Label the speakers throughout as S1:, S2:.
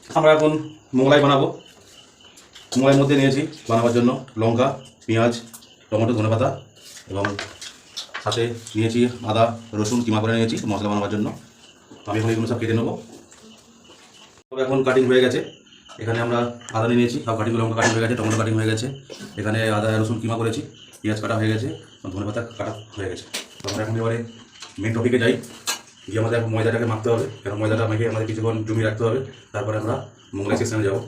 S1: আমরা এখন মোগলাই বানাবো। মোগলাইয়ের মধ্যে নিয়েছি বানাবার জন্য লঙ্কা, পেঁয়াজ, টমেটো, ধনেপাতা এবং সাথে নিয়েছি আদা, রসুন কিমা করে নিয়েছি মশলা বানাবার জন্য। আমি এখন এগুলো সব কেটে নেবো। এখন কাটিং হয়ে গেছে। এখানে আমরা আদা নিয়েছি, সব কাটিং, লঙ্কা কাটিং হয়ে গেছে, টমেটো কাটিং হয়ে গেছে। এখানে আদা রসুন কিমা করেছি, পেঁয়াজ কাটা হয়ে গেছে, ধনেপাতা কাটা হয়ে গেছে। তো আমরা এখন এবারে মেন টপিকে যাই, গিয়ে আমাদের এখন ময়দাটাকে মাখতে হবে। কারণ ময়দাটা মেখে আমাদের কিছুক্ষণ জমিয়ে রাখতে হবে, তারপরে আমরা মোগলাই সেকশনে যাবো।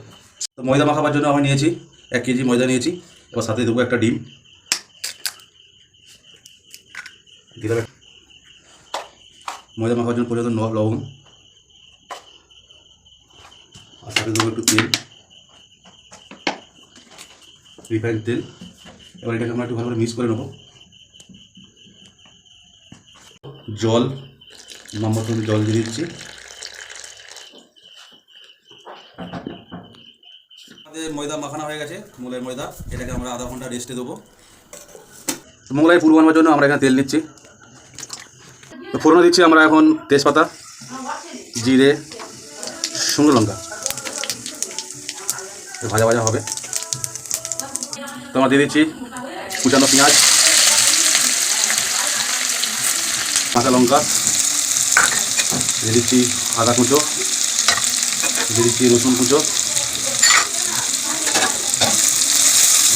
S1: তো ময়দা মাখাবার জন্য আমি নিয়েছি 1 কেজি ময়দা নিয়েছি। এবার সাথে দেবো একটা ডিম, দিলাম ময়দা মাখাবার জন্য পর্যন্ত লবণ, আর সাথে দেবো একটু তেল, রিফাইন্ড তেল। এবার এটাকে আমরা একটু ভালো করে মিক্স করে নেবো। জল, নম্বর জল দিয়ে দিচ্ছি। আমাদের ময়দা মাখানো হয়ে গেছে, মোগলাইয়ের ময়দা। এটাকে আমরা আধা ঘন্টা রেস্টে দেবো। মোগলাই পুর বানাবার জন্য আমরা এখানে তেল নিচ্ছি। তো ফোড়নে দিচ্ছি আমরা এখন তেজপাতা, জিরে, শুকনো লঙ্কা, ভাজা ভাজা হবে। তো আমরা দিয়ে দিচ্ছি কুচানো পেঁয়াজ, কাঁচা লঙ্কা, দিয়ে দিচ্ছি আদা কুচো, দিয়ে দিচ্ছি রসুন কুচো।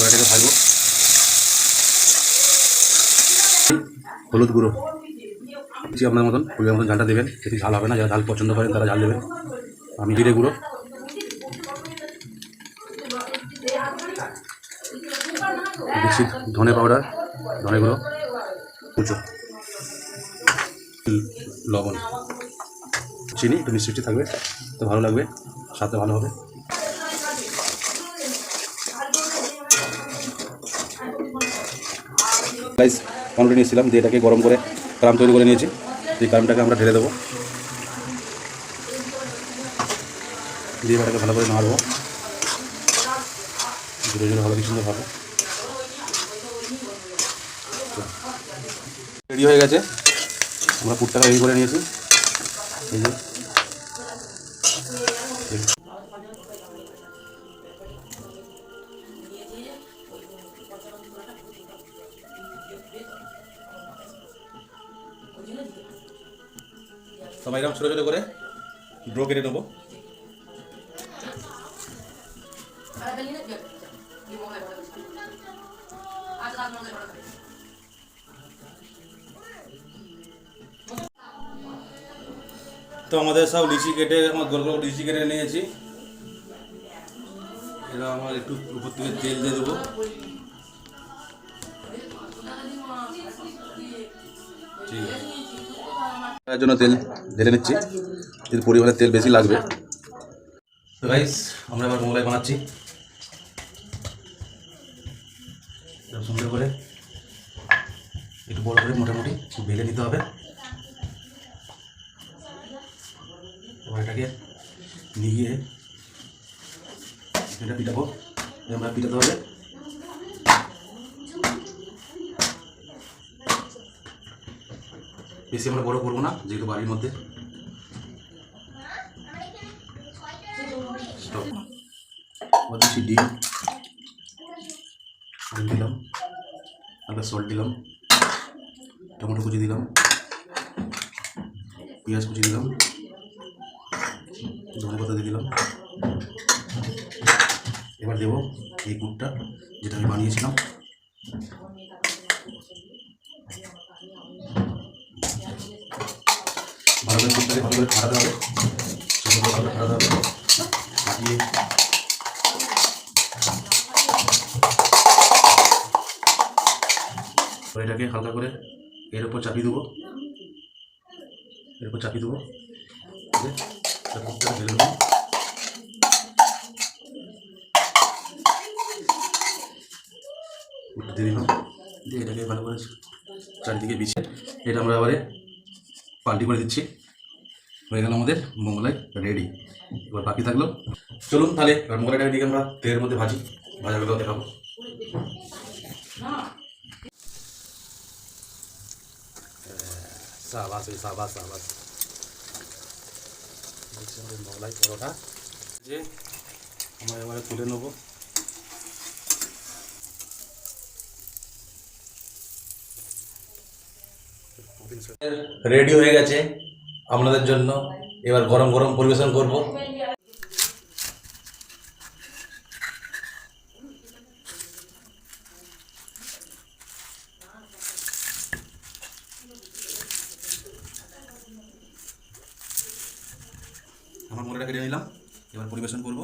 S1: এটাকে ভাজবো। হলুদ গুঁড়ো দিচ্ছি আপনার মতন, পরিমাণ মতন ঝালটা দেবেন। যদি ঝাল হবে না, যারা ঝাল পছন্দ করেন তারা ঝাল দেবেন। আমি জিরে গুঁড়ো, দিচ্ছি ধনে পাউডার, ধনে গুঁড়ো কুচো, লবণ, চিনি, একটু মিষ্টি থাকবে তো ভালো লাগবে, স্বাদটা ভালো হবে। রাইস কমপ্লিট নিয়েছিলাম, দিয়ে এটাকে গরম করে ক্রাম তৈরি করে নিয়েছি। এই ক্রামটাকে আমরা ঢেলে দেবো, দিয়ে এটাকে ভালো করে নাড়বো, ধীরে ধীরে ভালো, কি সুন্দর হবে। রেডি হয়ে গেছে, আমরা পুরটাকে রেডি করে নিয়েছি। এই যে সবাই এরকম ছোটো ছোটো করে ড্রো কেটে নেবো। তো আমাদের সব লিচি কেটে, আমার গোল গোল লিচি কেটে নিয়েছি। এরা আমার একটু উপর থেকে তেল দিয়ে দেবো। ঠিক আছে, তার জন্য তেল ঢেলে নিচ্ছি, এর পরিমাণে তেল বেশি লাগবে। তো গাইস, আমরা এবার মোগলাই বানাচ্ছি। সুন্দর করে একটু বড় করে মোটামুটি ভেজে নিতে হবে। এবার এটাকে নিয়ে এটা পিটাবো, আমরা পিটাতে হবে। বেশি আমরা বড় করবো না, যেহেতু বাড়ির মধ্যে। দিচ্ছি ডিম, দিলাম, হালকা সল্ট দিলাম, টমেটো কুচি দিলাম, পেঁয়াজ কুচি দিলাম, ধনেপাতা দিয়ে দিলাম। এবার দেবো এই পুরটা যেটা আমি বানিয়েছিলাম। ভালো করে পুরটাকে ভালো করে ফাটাতে হবে, ফাটাতে হবে, ফাটিয়ে এটাকে হালকা করে এর উপর চাপিয়ে দেবো, পুরটা ঢেলে দেবো। দিয়ে দিলাম, দিয়ে এটাকে ভালো করে চারিদিকে বিছিয়ে এটা আমরা এবারে পাল্টি করে দিচ্ছি। হয়ে গেল আমাদের মোগলাই রেডি। এবার বাকি থাকলো, চলুন তাহলে এবার মোগলাইটা দিকে আমরা তেলের মধ্যে ভাজাগুলো দেখাবো। সাবাস সাবাস সাবাস, মোগলাই পরোটা যে আমরা এবারে তুলে নেব। রেডি হয়ে গেছে আপনাদের জন্য, এবার গরম গরম পরিবেশন করব। আমার মোটাটা কেটে নিলাম, এবার পরিবেশন করব।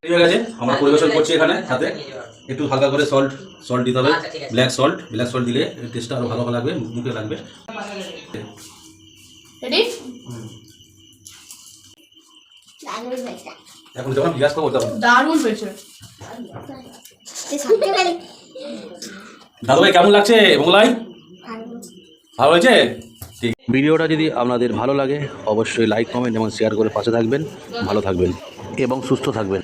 S1: ঠিক আছে, আমরা পরিবেশন করছি। এখানে সাথে একটু হালকা করে সল্ট দিতে হবে, ব্ল্যাক সল্ট দিলে টেস্টটা আরো ভালো লাগবে, মুখে লাগবে।
S2: রেডি?
S1: এখন যখন গ্যাস করবো তখন
S2: দারুণ হয়েছে।
S1: দাদু ভাই কেমন লাগছে? মোগলাই ভালো হয়েছে? ঠিক। ভিডিওটা যদি আপনাদের ভালো লাগে অবশ্যই লাইক কমেন্ট এবং শেয়ার করে পাশে থাকবেন। ভালো থাকবেন এবং সুস্থ থাকবেন।